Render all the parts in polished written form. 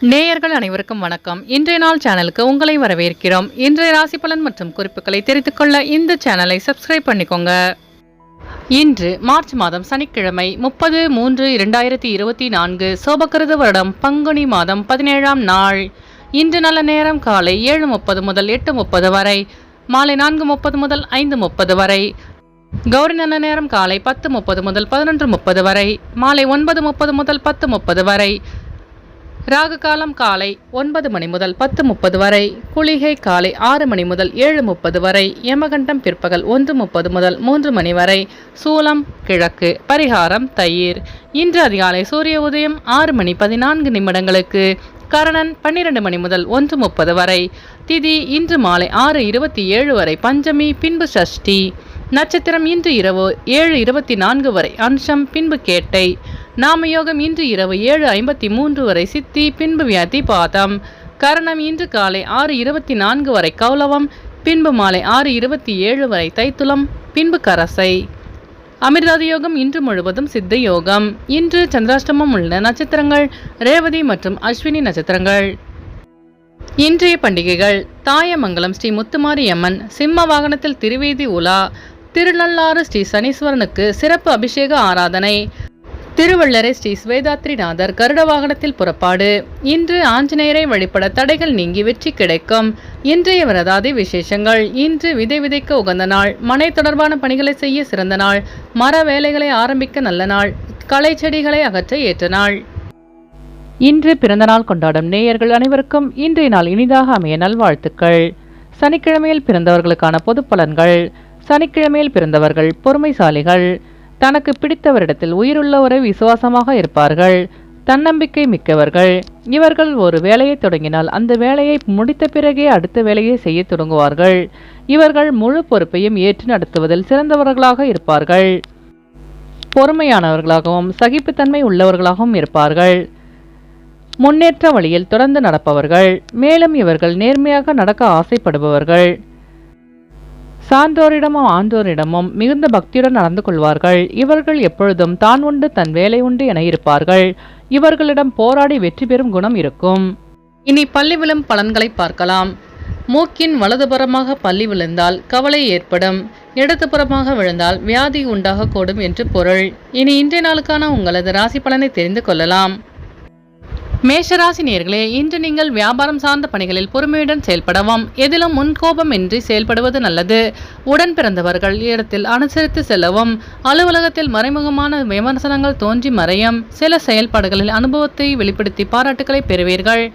நேயர்கள் அனைவருக்கும் வணக்கம். இன்றைய நாள் சேனலுக்கு உங்களை வரவேற்கிறோம். இன்றைய ராசி பலன் மற்றும் குறிப்புகளை தெரிந்து கொள்ள இந்த சேனலை சப்ஸ்கிரைப் பண்ணிக்கோங்க. இன்று மார்ச் மாதம் சனிக்கிழமை 30/3/2024 சோபகிருது வருடம் பங்குனி மாதம் 17ஆம் நாள். இன்று நல்ல நேரம் காலை 7:30 முதல் 8:30 வரை, மாலை 4:30 முதல் 5:30 வரை. கௌரி நல்ல நேரம் காலை 10:30 முதல் 11:30 வரை, மாலை 9:30 முதல் 10:30 வரை. ராகு காலம் காலை 9 மணி முதல் 10:30 வரை, குளிகை காலை 6 மணி முதல் 7:30 வரை, யமகண்டம் பிற்பகல் 1:30 முதல் 3 மணி வரை, சூலம் கிழக்கு, பரிகாரம் தயிர். இன்று அதிகாலை சூரிய உதயம் 6 மணி 14 நிமிடங்களுக்கு, கரணன் 12 மணி முதல் 1:30 வரை, திதி இன்று மாலை 6:27 வரை பஞ்சமி, பின்பு சஷ்டி. நட்சத்திரம் இன்று இரவு 7:24 வரை அன்ஷம், பின்பு கேட்டை. நாமயோகம் இன்று இரவு 7:53 வரை சித்தி, பின்பு வியாதி பாதம். கரணம் இன்று காலை 6:24 வரை கௌலவம், பின்பு மாலை 6:27 வரை தைத்துளம், பின்பு கரசை. அமிர்தாதி யோகம் இன்று முழுவதும் சித்த யோகம். இன்று சந்திராஷ்டமம் உள்ள நட்சத்திரங்கள் ரேவதி மற்றும் அஸ்வினி நட்சத்திரங்கள். இன்றைய பண்டிகைகள்: தாயமங்கலம் ஸ்ரீ முத்துமாரியம்மன், சிம்ம வாகனத்தில் திருவீதி உலா, திருநள்ளாறு ஸ்ரீ சனீஸ்வரனுக்கு சிறப்பு அபிஷேக ஆராதனை, திருவள்ளரை ஸ்ரீ ஸ்வேதாத்ரிநாதர் கருட வாகனத்தில் புறப்பாடு. இன்று ஆஞ்சநேயரை வழிபட தடைகள் நீங்கி வெற்றி கிடைக்கும். இன்றைய விரதாதி விசேஷங்கள்: இன்று விதை விதைக்க உகந்த நாள், மனை தொடர்பான பணிகளை செய்ய சிறந்த நாள், மர வேலைகளை ஆரம்பிக்க நல்ல நாள், களை செடிகளை அகற்ற ஏற்ற நாள். இன்று பிறந்த நாள் கொண்டாடும் நேயர்கள் அனைவருக்கும் இன்றைய நாள் இனிதாக அமைய நல்வாழ்த்துக்கள். சனிக்கிழமையில் பிறந்தவர்களுக்கான பொது பலன்கள். சனிக்கிழமையில் பிறந்தவர்கள் பொறுமைசாலிகள். தனக்கு பிடித்தவரிடத்தில் உயிருள்ளவரை விசுவாசமாக இருப்பார்கள். தன்னம்பிக்கை மிக்கவர்கள். இவர்கள் ஒரு வேலையை தொடங்கினால் அந்த வேலையை முடித்த பிறகே அடுத்த வேலையை செய்ய தொடங்குவார்கள். இவர்கள் முழு பொறுப்பையும் ஏற்று நடத்துவதில் சிறந்தவர்களாக இருப்பார்கள். பொறுமையானவர்களாகவும் சகிப்புத்தன்மை உள்ளவர்களாகவும் இருப்பார்கள். முன்னேற்ற வழியில் தொடர்ந்து நடப்பவர்கள். மேலும் இவர்கள் நேர்மையாக நடக்க ஆசைப்படுபவர்கள். சான்றோரிடமும் ஆன்றோரிடமும் மிகுந்த பக்தியுடன் நடந்து கொள்வார்கள். இவர்கள் எப்பொழுதும் தான் உண்டு தன் வேலை உண்டு என இருப்பார்கள். இவர்களிடம் போராடி வெற்றி பெறும் குணம் இருக்கும். இனி பள்ளி விழும் பலன்களை பார்க்கலாம். மூக்கின் வலதுபுறமாக பள்ளி விழுந்தால் கவலை ஏற்படும், இடதுபுறமாக விழுந்தால் வியாதி உண்டாகக்கூடும் என்று பொருள். இனி இன்றைய நாளுக்கான உங்களது ராசி பலனை தெரிந்து கொள்ளலாம். மேஷராசி நேயர்களே, இன்று நீங்கள் வியாபாரம் சார்ந்த பணிகளில் பொறுமையுடன் செயல்படவும், எதிலும் முன்கோபம் இன்றி செயல்படுவது நல்லது. உடன் பிறந்தவர்கள் இடத்தில் அனுசரித்து செல்லவும். அலுவலகத்தில் மறைமுகமான விமர்சனங்கள் தோன்றி மறையும். சில செயல்பாடுகளில் அனுபவத்தை வெளிப்படுத்தி பாராட்டுக்களை பெறுவீர்கள்.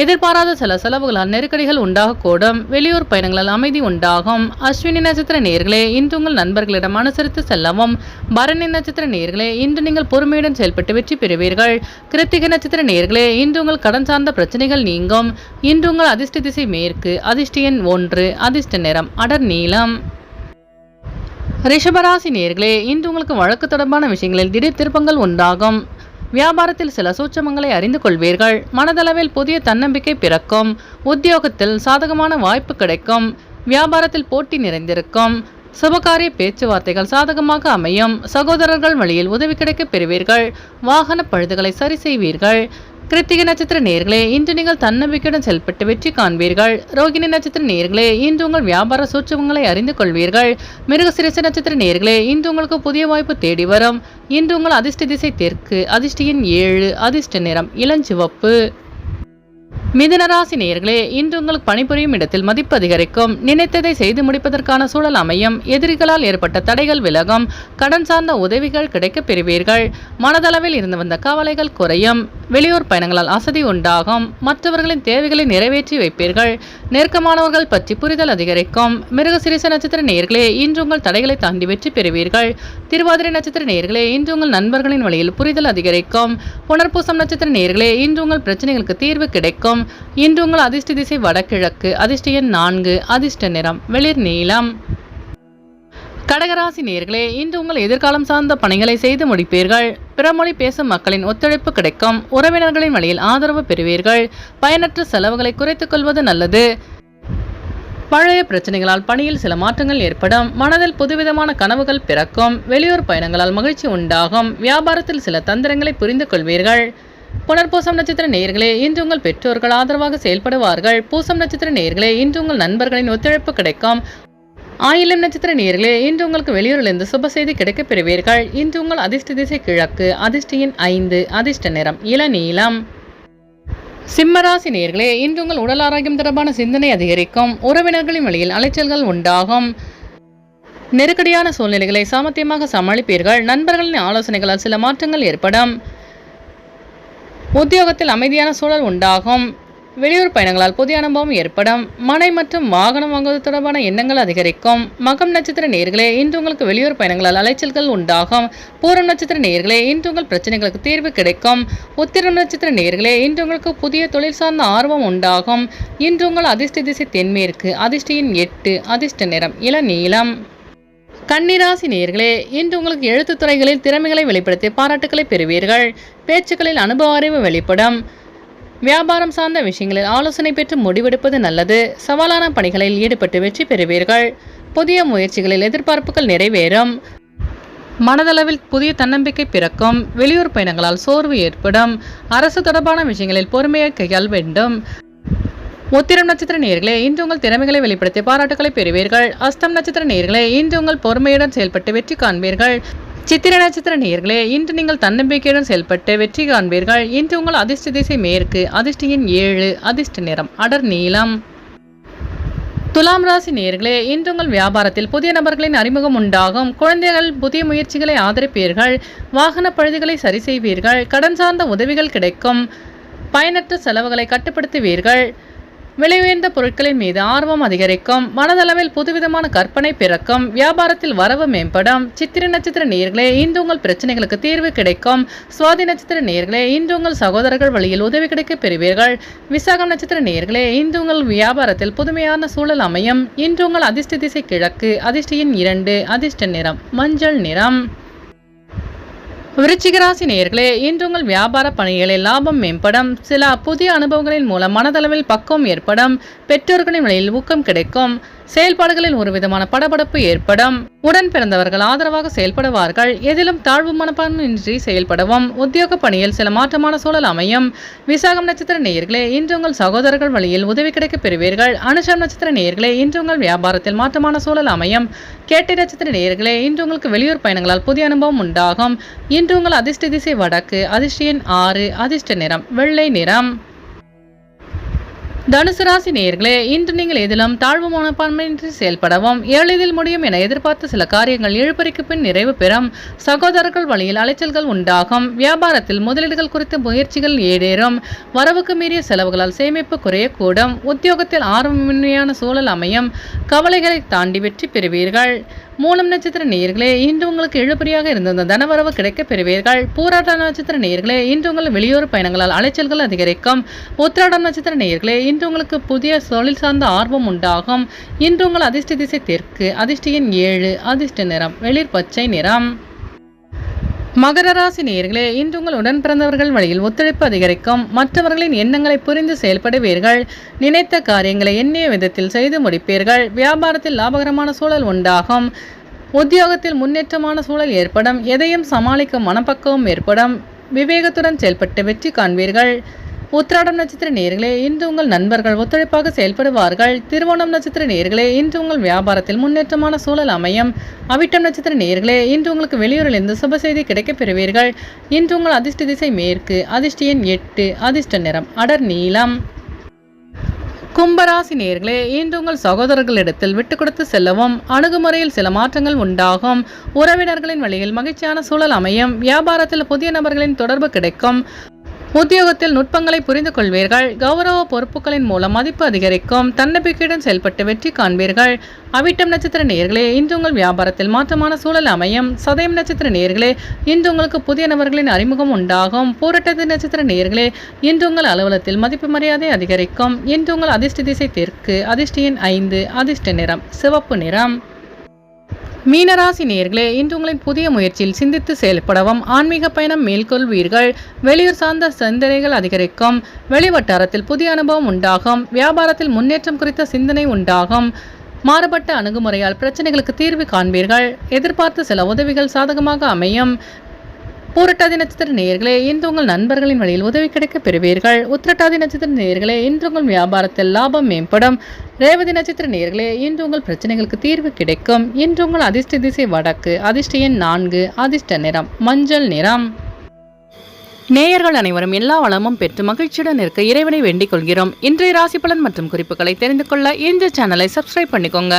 எதிர்பாராத சில செலவுகளால் நெருக்கடிகள் உண்டாகக்கூடும். வெளியூர் பயணங்களால் அமைதி உண்டாகும். அஸ்வினி நட்சத்திர நேயர்களே, இன்று உங்கள் நண்பர்களிடம் அனுசரித்து செல்லவும். பரணி நட்சத்திர நேயர்களே, இன்று நீங்கள் பொறுமையுடன் செயல்பட்டு வெற்றி பெறுவீர்கள். கிருத்திகை நட்சத்திர நேயர்களே, இன்று உங்கள் கடன் சார்ந்த பிரச்சனைகள் நீங்கும். இன்று உங்கள் அதிர்ஷ்ட திசை மேற்கு, அதிர்ஷ்ட எண் 1, அதிர்ஷ்ட நிறம் அடர் நீலம். ரிஷபராசி நேயர்களே, இன்று உங்களுக்கு வழக்கு தொடர்பான விஷயங்களில் திடீர் திருப்பங்கள் உண்டாகும். வியாபாரத்தில் சில சூட்சமங்களை அறிந்து கொள்வீர்கள். மனதளவில் புதிய தன்னம்பிக்கை பிறக்கும். உத்தியோகத்தில் சாதகமான வாய்ப்பு கிடைக்கும். வியாபாரத்தில் போட்டி நிறைந்திருக்கும். சுபகாரிய பேச்சுவார்த்தைகள் சாதகமாக அமையும். சகோதரர்கள் வழியில் உதவி கிடைக்க பெறுவீர்கள். வாகன பழுதுகளை சரி செய்வீர்கள். கிருத்திகை நட்சத்திர நேயர்களே, இன்று நீங்கள் தன்னம்பிக்கையுடன் செயல்பட்டு வெற்றி காண்பீர்கள். ரோகிணி நட்சத்திர நேயர்களே, இன்று உங்கள் வியாபார சூட்சமங்களை அறிந்து கொள்வீர்கள். மிருகசீரிஷ நட்சத்திர நேயர்களே, இன்று உங்களுக்கு புதிய வாய்ப்பு தேடி வரும். இன்று உங்கள் அதிர்ஷ்ட திசை தெற்கு, அதிர்ஷ்ட எண் 7, அதிர்ஷ்ட நிறம் இளஞ்சிவப்பு. மிதுனராசி நேயர்களே, இன்று உங்களுக்கு பணிபுரியும் இடத்தில் மதிப்பு அதிகரிக்கும். நினைத்ததை செய்து முடிப்பதற்கான சூழல் அமையும். எதிரிகளால் ஏற்பட்ட தடைகள் விலகும். கடன் சார்ந்த உதவிகள் கிடைக்க பெறுவீர்கள். மனதளவில் இருந்து வந்த கவலைகள் குறையும். வெளியூர் பயணங்களால் அசதி உண்டாகும். மற்றவர்களின் தேவைகளை நிறைவேற்றி வைப்பீர்கள். நெருக்கமானவர்கள் பற்றி புரிதல் அதிகரிக்கும். மிருகசீரிஷ நட்சத்திர நேயர்களே, இன்று உங்கள் தடைகளை தாண்டி வெற்றி பெறுவீர்கள். திருவாதிரை நட்சத்திர நேயர்களே, இன்று உங்கள் நண்பர்களின் வழியில் புரிதல் அதிகரிக்கும். புனர்பூசம் நட்சத்திர நேயர்களே, இன்று உங்கள் பிரச்சனைகளுக்கு தீர்வு கிடைக்கும். இன்று உங்கள் அதிர்ஷ்ட திசை வடகிழக்கு, அதிர்ஷ்ட எண் 4, அதிர்ஷ்ட நிறம் வெளிர் நீலம். கடகராசி நேயர்களே, இன்று உங்கள் எதிர்காலம் சார்ந்த பணிகளை செய்து முடிப்பீர்கள். பிறமொழி பேசும் மக்களின் ஒத்துழைப்பு கிடைக்கும். உறவினர்களின் வழியில் ஆதரவு பெறுவீர்கள். பயனற்ற செலவுகளை குறைத்துக் கொள்வது நல்லது. பழைய பிரச்சனைகளால் பணியில் சில மாற்றங்கள் ஏற்படும். மனதில் புதுவிதமான கனவுகள் பிறக்கும். வெளியூர் பயணங்களால் மகிழ்ச்சி உண்டாகும். வியாபாரத்தில் சில தந்திரங்களை புரிந்து கொள்வீர்கள். புனர்பூசம் நட்சத்திர நேயர்களே, இன்று உங்கள் பெற்றோர்கள் ஆதரவாக செயல்படுவார்கள். பூசம் நட்சத்திர நேயர்களே, இன்று உங்கள் நண்பர்களின் ஒத்துழைப்பு கிடைக்கும். ஆயிலம் நட்சத்திர நேயர்களே, இன்று உங்களுக்கு வெளியூரிலிருந்து சுப செய்தி கிடைக்கப் பெறுவீர்கள். இன்று உங்கள் அதிர்ஷ்ட திசை கிழக்கு, அதிர்ஷ்ட எண் 5, அதிர்ஷ்ட நிறம் இளநீலம். சிம்மராசி நேயர்களே, இன்று உங்கள் உடல் ஆரோக்கியம் தொடர்பான சிந்தனை அதிகரிக்கும். உறவினர்களின் வழியில் அலைச்சல்கள் உண்டாகும். நெருக்கடியான சூழ்நிலைகளை சாமர்த்தியமாக சமாளிப்பீர்கள். நண்பர்களின் ஆலோசனைகளால் சில மாற்றங்கள் ஏற்படும். உத்தியோகத்தில் அமைதியான சூழல் உண்டாகும். வெளியூர் பயணங்களால் புதிய அனுபவம் ஏற்படும். மனை மற்றும் வாகனம் வாங்குவது தொடர்பான எண்ணங்கள் அதிகரிக்கும். மகம் நட்சத்திர நேயர்களே, இன்று உங்களுக்கு வெளியூர் பயணங்களால் அலைச்சல்கள் உண்டாகும். பூரம் நட்சத்திர நேயர்களே, இன்று உங்கள் பிரச்சனைகளுக்கு தீர்வு கிடைக்கும். உத்திரம் நட்சத்திர நேயர்களே, இன்று உங்களுக்கு புதிய தொழில் சார்ந்த ஆர்வம் உண்டாகும். இன்று உங்கள் அதிர்ஷ்ட திசை தென்மேற்கு, அதிர்ஷ்ட எண் 8, அதிர்ஷ்ட நிறம் இளநீலம். கன்னிராசி நேயர்களே, இன்று உங்களுக்கு எழுத்துத் துறைகளில் திறமைகளை வெளிப்படுத்தி பாராட்டுக்களை பெறுவீர்கள். பேச்சுக்களில் அனுபவ அறிவு வெளிப்படும். வியாபாரம் சார்ந்த விஷயங்களில் ஆலோசனை பெற்று முடிவெடுப்பது நல்லது. சவாலான பணிகளில் ஈடுபட்டு வெற்றி பெறுவீர்கள். புதிய முயற்சிகளில் எதிர்பார்ப்புகள் நிறைவேறும். மனதளவில் புதிய தன்னம்பிக்கை பிறக்கும். வெளியூர் பயணங்களால் சோர்வு ஏற்படும். அரசு தொடர்பான விஷயங்களில் பொறுமையை கையாள வேண்டும். உத்திரம் நட்சத்திர நேயர்களே, இன்று உங்கள் திறமைகளை வெளிப்படுத்தி பாராட்டுக்களை பெறுவீர்கள். அஸ்தம் நட்சத்திர நேயர்களே, இன்று உங்கள் பொறுமையுடன் செயல்பட்டு வெற்றி காண்பீர்கள். சித்திர நட்சத்திர நேயர்களே, இன்று நீங்கள் தன்னம்பிக்கையுடன் செயல்பட்டு வெற்றி காண்பீர்கள். இன்று உங்கள் அதிர்ஷ்ட திசை மேற்கு, அதிர்ஷ்ட எண் 7, அதிர்ஷ்ட நிறம் அடர் நீலம். துலாம் ராசி நேயர்களே, இன்று உங்கள் வியாபாரத்தில் புதிய நபர்களின் அறிமுகம் உண்டாகும். குழந்தைகள் புதிய முயற்சிகளை ஆதரிப்பீர்கள். வாகன பழுதுகளை சரி செய்வீர்கள். கடன் சார்ந்த உதவிகள் கிடைக்கும். பயனற்ற செலவுகளை கட்டுப்படுத்துவீர்கள். விலை உயர்ந்த பொருட்களின் மீது ஆர்வம் அதிகரிக்கும். மனதளவில் புதுவிதமான கற்பனை பிறக்கும். வியாபாரத்தில் வரவு மேம்படும். சித்திர நட்சத்திர நேயர்களே, இன்று உங்கள் பிரச்சனைகளுக்கு தீர்வு கிடைக்கும். சுவாதி நட்சத்திர நேயர்களே, இன்று உங்கள் சகோதரர்கள் வழியில் உதவி கிடைக்க பெறுவீர்கள். விசாகம் நட்சத்திர நேயர்களே, இன்று உங்கள் வியாபாரத்தில் புதுமையான சூழல் அமையும். இன்று உங்கள் அதிர்ஷ்ட திசை கிழக்கு, அதிர்ஷ்ட எண் 2, அதிர்ஷ்ட நிறம் மஞ்சள் நிறம். விருச்சிக ராசி நேயர்களே, இன்று உங்கள் வியாபார பணிகளில் லாபம் மேம்படும். சில புதிய அனுபவங்களின் மூலம் மனதளவில் பக்குவம் ஏற்படும். பெற்றோர்களின் வழியில் ஊக்கம் கிடைக்கும். செயல்பாடுகளில் ஒரு விதமான படபடப்பு ஏற்படும். உடன் பிறந்தவர்கள் ஆதரவாக செயல்படுவார்கள். எதிலும் தாழ்வு மனப்பான்மையின்றி செயல்படவும். உத்தியோக பணியில் சில மாற்றமான சூழல் அமையும். விசாகம் நட்சத்திர நேயர்களே, இன்று உங்கள் சகோதரர்கள் வழியில் உதவி கிடைக்க பெறுவீர்கள். அனுஷம் நட்சத்திர நேயர்களே, இன்று உங்கள் வியாபாரத்தில் மாற்றமான சூழல் அமையும். கேட்டை நட்சத்திர நேயர்களே, இன்று உங்களுக்கு வெளியூர் பயணங்களால் புதிய அனுபவம் உண்டாகும். இன்று உங்கள் அதிர்ஷ்ட திசை வடக்கு, அதிர்ஷ்ட எண் 6, அதிர்ஷ்ட நிறம் வெள்ளை நிறம். தனுசு ராசி நேயர்களே, இன்று நீங்கள் எதிலும் தாழ்வு மனப்பான்மையின்றி செயல்படவும். எளிதில் முடியும் என எதிர்பார்த்த சில காரியங்கள் இழுபறிக்கு பின் நிறைவு பெறும். சகோதரர்கள் வழியில் அலைச்சல்கள் உண்டாகும். வியாபாரத்தில் முதலீடுகள் குறித்த முயற்சிகள் ஏடேறும். வரவுக்கு மீறிய செலவுகளால் சேமிப்பு குறையக்கூடும். உத்தியோகத்தில் ஆர்வமின்மையான சூழல் அமையும். கவலைகளை தாண்டி வெற்றி பெறுவீர்கள். மூலம் நட்சத்திர நேயர்களே, இன்று உங்களுக்கு இழுபறியாக இருந்த தனவரவு கிடைக்க பெறுவீர்கள். பூராட நட்சத்திர நேயர்களே, இன்று உங்கள் வெளியூர் பயணங்களால் அலைச்சல்கள் அதிகரிக்கும். உத்திராடம் நட்சத்திர நேயர்களே, இன்று உங்களுக்கு புதிய தொழில் சார்ந்த ஆர்வம் உண்டாகும். இன்று உங்கள் அதிர்ஷ்ட திசை தெற்கு, அதிர்ஷ்ட எண் 7, அதிர்ஷ்ட நிறம் வெளிர் பச்சை நிறம். மகர ராசி நேயர்களே, இன்று உங்கள் உடன் பிறந்தவர்கள் வழியில் ஒத்துழைப்பு அதிகரிக்கும். மற்றவர்களின் எண்ணங்களை புரிந்து செயல்படுவீர்கள். நினைத்த காரியங்களை எண்ணிய விதத்தில் செய்து முடிப்பீர்கள். வியாபாரத்தில் லாபகரமான சூழல் உண்டாகும். உத்தியோகத்தில் முன்னேற்றமான சூழல் ஏற்படும். எதையும் சமாளிக்கும் மனப்பக்குவம் ஏற்படும். விவேகத்துடன் செயல்பட்டு வெற்றி காண்பீர்கள். உத்திராடம் நட்சத்திர நேயர்களே, இன்று உங்கள் நண்பர்கள் ஒத்துழைப்பாக செயல்படுவார்கள். திருவோணம் நட்சத்திர நேயர்களே, இன்று உங்கள் வியாபாரத்தில் முன்னேற்றமான சூழல் அமையும். அவிட்டம் நட்சத்திர நேயர்களே, இன்று உங்களுக்கு வெளியூரிலிருந்து சுப செய்தி கிடைக்கப் பெறுவீர்கள். இன்று உங்கள் அதிர்ஷ்ட திசை மேற்கு, அதிர்ஷ்ட எண் 8, அதிர்ஷ்ட நிறம் அடர் நீலம். கும்பராசி நேயர்களே, இன்று உங்கள் சகோதரர்களிடத்தில் விட்டு கொடுத்து செல்லவும். அணுகுமுறையில் சில மாற்றங்கள் உண்டாகும். உறவினர்களின் வழியில் மகிழ்ச்சியான சூழல் அமையும். வியாபாரத்தில் புதிய நபர்களின் தொடர்பு கிடைக்கும். உத்தியோகத்தில் நுட்பங்களை புரிந்து கொள்வீர்கள். கௌரவ பொறுப்புகளின் மூலம் மதிப்பு அதிகரிக்கும். தன்னம்பிக்கையுடன் செயல்பட்டு வெற்றி காண்பீர்கள். அவிட்டம் நட்சத்திர நேயர்களே, இன்று உங்கள் வியாபாரத்தில் மாற்றமான சூழல் அமையும். சதயம் நட்சத்திர நேயர்களே, இன்று உங்களுக்கு புதிய நபர்களின் அறிமுகம் உண்டாகும். பூரட்டதி நட்சத்திர நேயர்களே, இன்று உங்கள் அலுவலகத்தில் மதிப்பு மரியாதை அதிகரிக்கும். இன்று உங்கள் அதிர்ஷ்ட திசை தெற்கு, அதிர்ஷ்ட எண் 5, அதிர்ஷ்ட நிறம் சிவப்பு நிறம். மீனராசி நேயர்களே, இன்று உங்களின் புதிய முயற்சியில் சிந்தித்து செயல்படவும். ஆன்மீக பயணம் மேற்கொள்வீர்கள். வெளியூர் சார்ந்த சிந்தனைகள் அதிகரிக்கும். வெளிவட்டாரத்தில் புதிய அனுபவம் உண்டாகும். வியாபாரத்தில் முன்னேற்றம் குறித்த சிந்தனை உண்டாகும். மாறுபட்ட அணுகுமுறையால் பிரச்சனைகளுக்கு தீர்வு காண்பீர்கள். எதிர்பார்த்த சில உதவிகள் சாதகமாக அமையும். பூரட்டாதி நட்சத்திர நேயர்களே, இன்று உங்கள் நண்பர்களின் வழியில் உதவி கிடைக்க பெறுவீர்கள். உத்திரட்டாதி நட்சத்திர நேயர்களே, இன்று உங்கள் வியாபாரத்தில் லாபம் மேம்படும். ரேவதி நட்சத்திர நேயர்களே, இன்று உங்கள் பிரச்சனைகளுக்கு தீர்வு கிடைக்கும். இன்று உங்கள் அதிர்ஷ்ட திசை வடக்கு, அதிர்ஷ்ட எண் 4, அதிர்ஷ்ட நிறம் மஞ்சள் நிறம். நேயர்கள் அனைவரும் எல்லா வளமும் பெற்று மகிழ்ச்சியுடன் இருக்க இறைவனை வேண்டிக் கொள்கிறோம். இன்றைய ராசி பலன் மற்றும் குறிப்புகளை தெரிந்து கொள்ள இந்த சேனலை சப்ஸ்கிரைப் பண்ணிக்கோங்க.